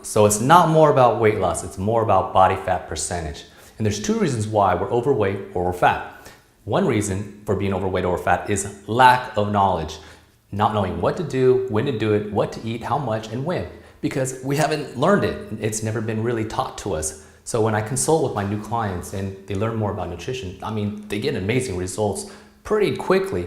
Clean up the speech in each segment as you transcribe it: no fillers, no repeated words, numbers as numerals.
So it's not more about weight loss, it's more about body fat percentage. And there's two reasons why we're overweight or we're fat. One reason for being overweight or fat is lack of knowledge. Not knowing what to do, when to do it, what to eat, how much, and when. Because we haven't learned it. It's never been really taught to us. So when I consult with my new clients and they learn more about nutrition, I mean, they get amazing results pretty quickly.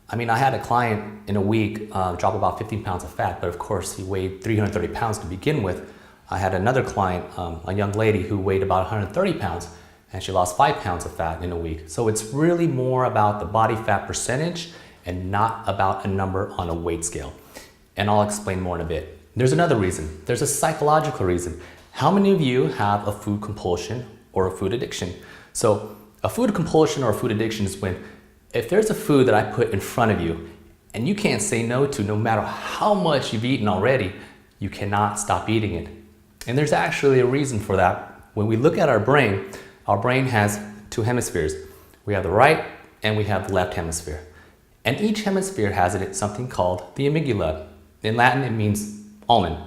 I mean, I had a client in a week drop about 15 pounds of fat, but of course he weighed 330 pounds to begin with. I had another client, a young lady who weighed about 130 pounds and she lost 5 pounds of fat in a week. So it's really more about the body fat percentage and not about a number on a weight scale. And I'll explain more in a bit. There's another reason. There's a psychological reason. How many of you have a food compulsion or a food addiction? So a food compulsion or a food addiction is when if there's a food that I put in front of you and you can't say no to, no matter how much you've eaten already, you cannot stop eating it. And there's actually a reason for that. When we look at our brain has two hemispheres. We have the right and we have the left hemisphere. And each hemisphere has in it something called the amygdala. In Latin, it means almond.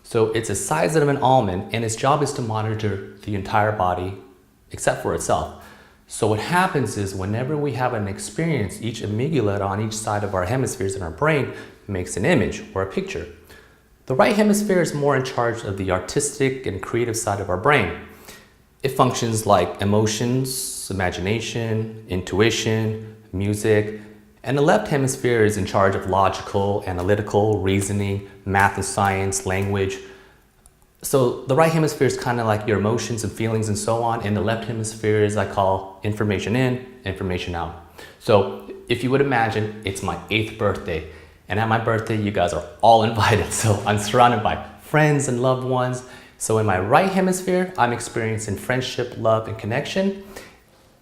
So it's the size of an almond and its job is to monitor the entire body except for itself. So what happens is whenever we have an experience, each amygdala on each side of our hemispheres in our brain makes an image or a picture. The right hemisphere is more in charge of the artistic and creative side of our brain. It functions like emotions, imagination, intuition, music, and the left hemisphere is in charge of logical, analytical, reasoning, math and science, language. So the right hemisphere is kind of like your emotions and feelings and so on, and the left hemisphere is I call information in, information out. So if you would imagine, it's my 8th birthday, and at my birthday, you guys are all invited. So I'm surrounded by friends and loved ones. So in my right hemisphere, I'm experiencing friendship, love, and connection.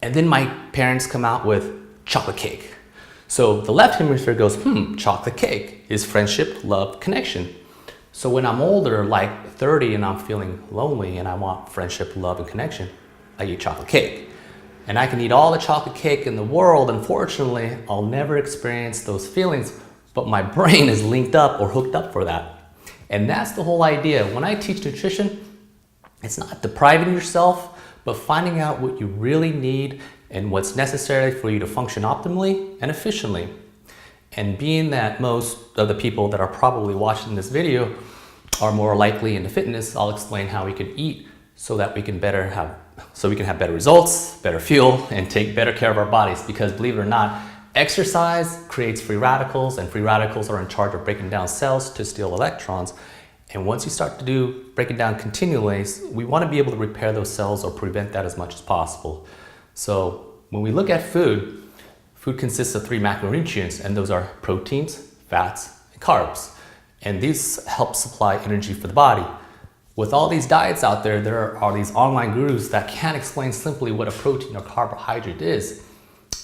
And then my parents come out with chocolate cake. So the left hemisphere goes, chocolate cake is friendship, love, connection. So when I'm older, like 30, and I'm feeling lonely and I want friendship, love, and connection, I eat chocolate cake. And I can eat all the chocolate cake in the world. Unfortunately, I'll never experience those feelings, but my brain is linked up or hooked up for that. And that's the whole idea. When I teach nutrition, it's not depriving yourself, but finding out what you really need and what's necessary for you to function optimally and efficiently. And being that most of the people that are probably watching this video are more likely into fitness, I'll explain how we can eat so that we can have better results, better fuel, and take better care of our bodies. Because believe it or not, exercise creates free radicals, and free radicals are in charge of breaking down cells to steal electrons. And once you start to do breaking down continually, we want to be able to repair those cells or prevent that as much as possible. So when we look at food, food consists of 3 macronutrients, and those are proteins, fats, and carbs. And these help supply energy for the body. With all these diets out there, there are these online gurus that can't explain simply what a protein or carbohydrate is.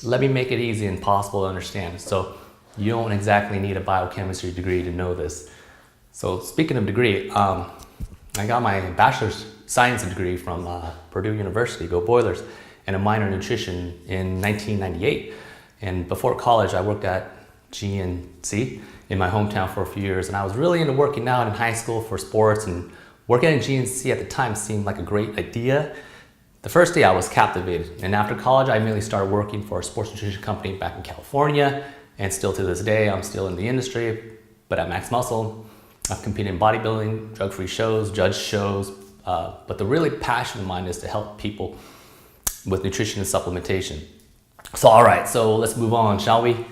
Let me make it easy and possible to understand. So you don't exactly need a biochemistry degree to know this. So speaking of degree, I got my bachelor's science degree from Purdue University, go Boilers, and a minor in nutrition in 1998. And before college, I worked at GNC in my hometown for a few years, and I was really into working out in high school for sports, and working at GNC at the time seemed like a great idea. The first day I was captivated, and after college I immediately started working for a sports nutrition company back in California, and still to this day I'm still in the industry, but at Max Muscle. I've competed in bodybuilding, drug-free shows, judge shows, but the really passion of mine is to help people with nutrition and supplementation. So all right, so let's move on, shall we?